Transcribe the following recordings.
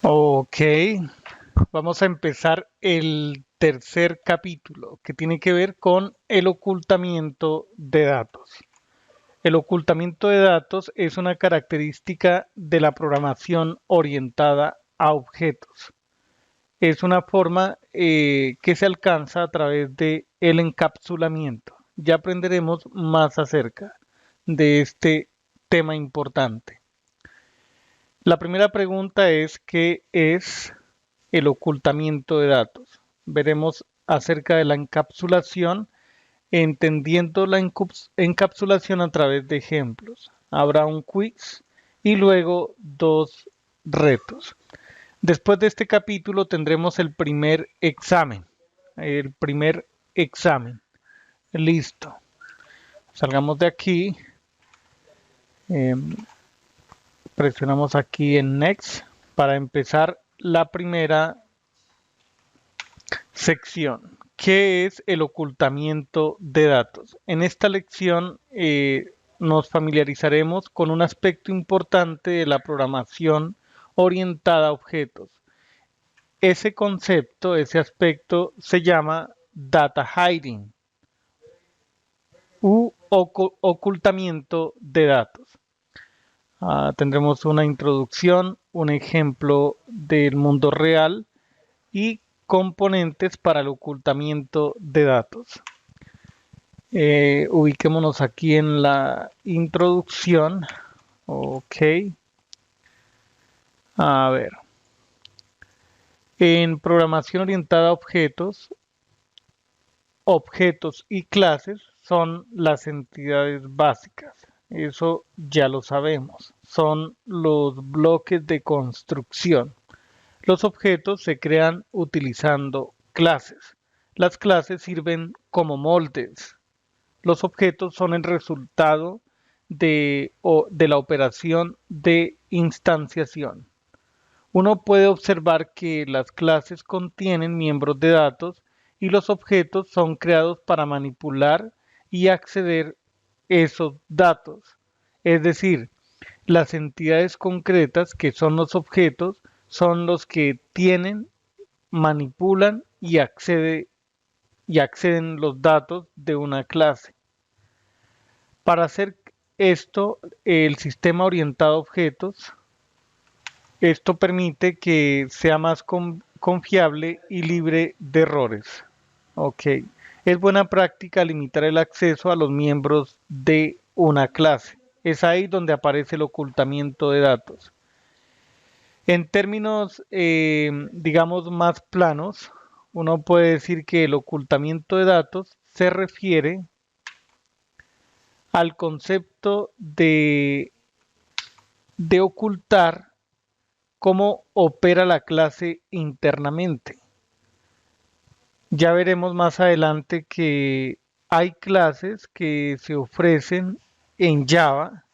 Ok, vamos a empezar el tercer capítulo que tiene que ver con el ocultamiento de datos. El ocultamiento de datos es una característica de la programación orientada a objetos. Es una forma que se alcanza a través de el encapsulamiento. Ya aprenderemos más acerca de este tema importante. La primera pregunta es, ¿qué es el ocultamiento de datos? Veremos acerca de la encapsulación, entendiendo la encapsulación a través de ejemplos. Habrá un quiz y luego dos retos. Después de este capítulo tendremos el primer examen. El primer examen. Listo. Salgamos de aquí. eh, Presionamos aquí en Next para empezar la primera sección. ¿Qué es el ocultamiento de datos? En esta lección nos familiarizaremos con un aspecto importante de la programación orientada a objetos. Ese concepto, ese aspecto se llama data hiding u ocultamiento de datos. Tendremos una introducción, un ejemplo del mundo real y componentes para el ocultamiento de datos. Ubiquémonos aquí en la introducción. Ok. A ver. En programación orientada a objetos, objetos y clases son las entidades básicas. Eso ya lo sabemos. Son los bloques de construcción. Los objetos se crean utilizando clases. Las clases sirven como moldes. Los objetos son el resultado de la operación de instanciación. Uno puede observar que las clases contienen miembros de datos y los objetos son creados para manipular y acceder esos datos. Es decir, las entidades concretas que son los objetos son los que tienen, manipulan y acceden los datos de una clase. Para hacer esto, el sistema orientado a objetos, esto permite que sea más confiable y libre de errores. Ok. Es buena práctica limitar el acceso a los miembros de una clase. Es ahí donde aparece el ocultamiento de datos. En términos, digamos, más planos, uno puede decir que el ocultamiento de datos se refiere al concepto de ocultar cómo opera la clase internamente. Ya veremos más adelante que hay clases que se ofrecen en Java,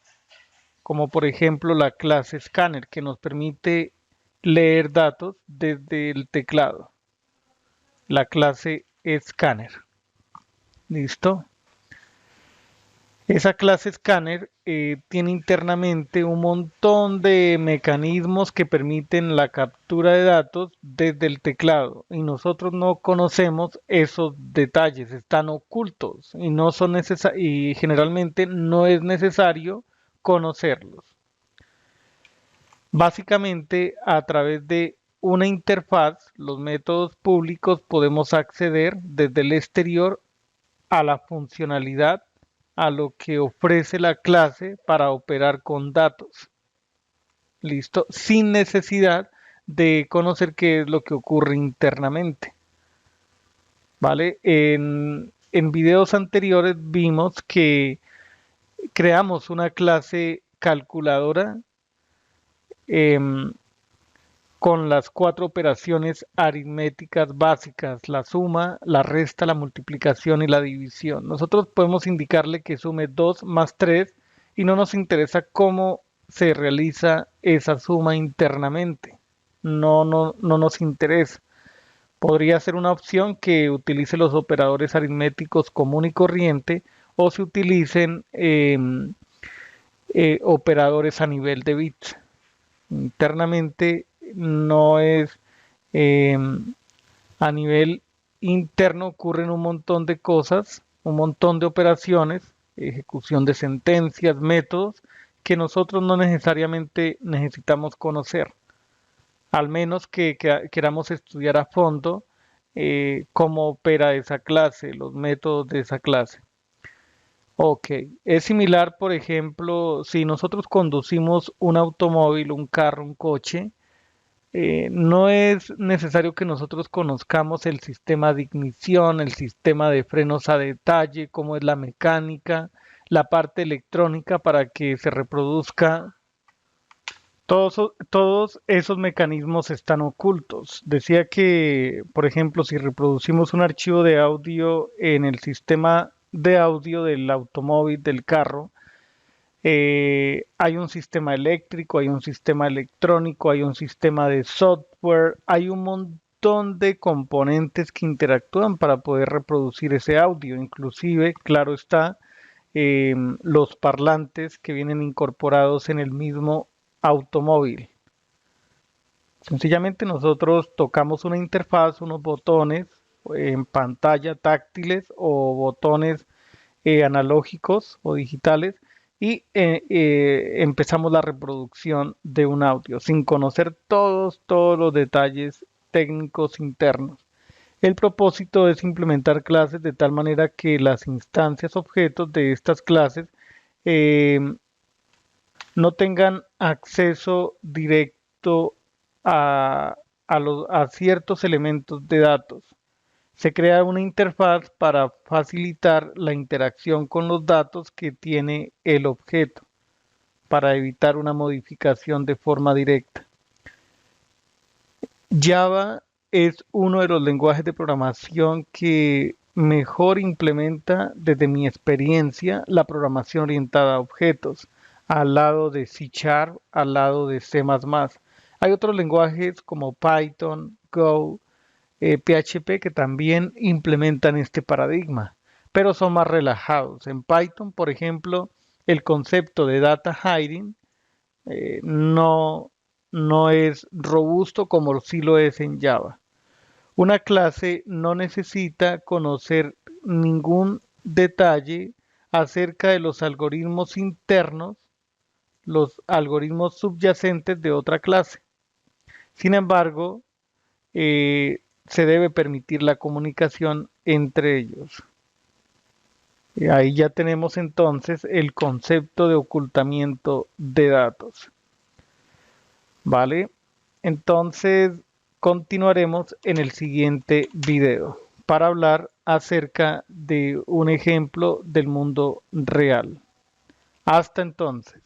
como por ejemplo la clase Scanner, que nos permite leer datos desde el teclado. La clase Scanner. ¿Listo? Esa clase Scanner tiene internamente un montón de mecanismos que permiten la captura de datos desde el teclado y nosotros no conocemos esos detalles, están ocultos y no son y generalmente no es necesario conocerlos. Básicamente, a través de una interfaz, los métodos públicos podemos acceder desde el exterior a la funcionalidad, a lo que ofrece la clase para operar con datos. Listo, sin necesidad de conocer qué es lo que ocurre internamente. ¿Vale? En videos anteriores vimos que creamos una clase calculadora eh, con las cuatro operaciones aritméticas básicas, la suma, la resta, la multiplicación y la división. Nosotros podemos indicarle que sume 2 más 3 y no nos interesa cómo se realiza esa suma internamente. No nos interesa. Podría ser una opción que utilice los operadores aritméticos común y corriente o se utilicen operadores a nivel de bits. Internamente no es a nivel interno, ocurren un montón de cosas, un montón de operaciones, ejecución de sentencias, métodos que nosotros no necesariamente necesitamos conocer, al menos que queramos estudiar a fondo cómo opera esa clase, los métodos de esa clase. Ok, es similar, por ejemplo, si nosotros conducimos un automóvil, un carro, un coche, no es necesario que nosotros conozcamos el sistema de ignición, el sistema de frenos a detalle, cómo es la mecánica, la parte electrónica para que se reproduzca. Todos esos mecanismos están ocultos. Decía que, por ejemplo, si reproducimos un archivo de audio en el sistema de audio del automóvil, del carro, hay un sistema eléctrico, hay un sistema electrónico, hay un sistema de software, hay un montón de componentes que interactúan para poder reproducir ese audio. Inclusive, claro está, los parlantes que vienen incorporados en el mismo automóvil. Sencillamente nosotros tocamos una interfaz, unos botones en pantalla táctiles o botones analógicos o digitales y empezamos la reproducción de un audio sin conocer todos los detalles técnicos internos. El propósito es implementar clases de tal manera que las instancias objetos de estas clases eh, no tengan acceso directo a ciertos elementos de datos. Se crea una interfaz para facilitar la interacción con los datos que tiene el objeto, para evitar una modificación de forma directa. Java es uno de los lenguajes de programación que mejor implementa, desde mi experiencia, la programación orientada a objetos, al lado de C#, al lado de C++. Hay otros lenguajes como Python, Go, PHP que también implementan este paradigma, pero son más relajados. En Python, por ejemplo, el concepto de data hiding no, no es robusto como sí lo es en Java. Una clase no necesita conocer ningún detalle acerca de los algoritmos internos, los algoritmos subyacentes de otra clase. Sin embargo, se debe permitir la comunicación entre ellos. Ahí ya tenemos entonces el concepto de ocultamiento de datos. ¿Vale? Entonces continuaremos en el siguiente video para hablar acerca de un ejemplo del mundo real. Hasta entonces.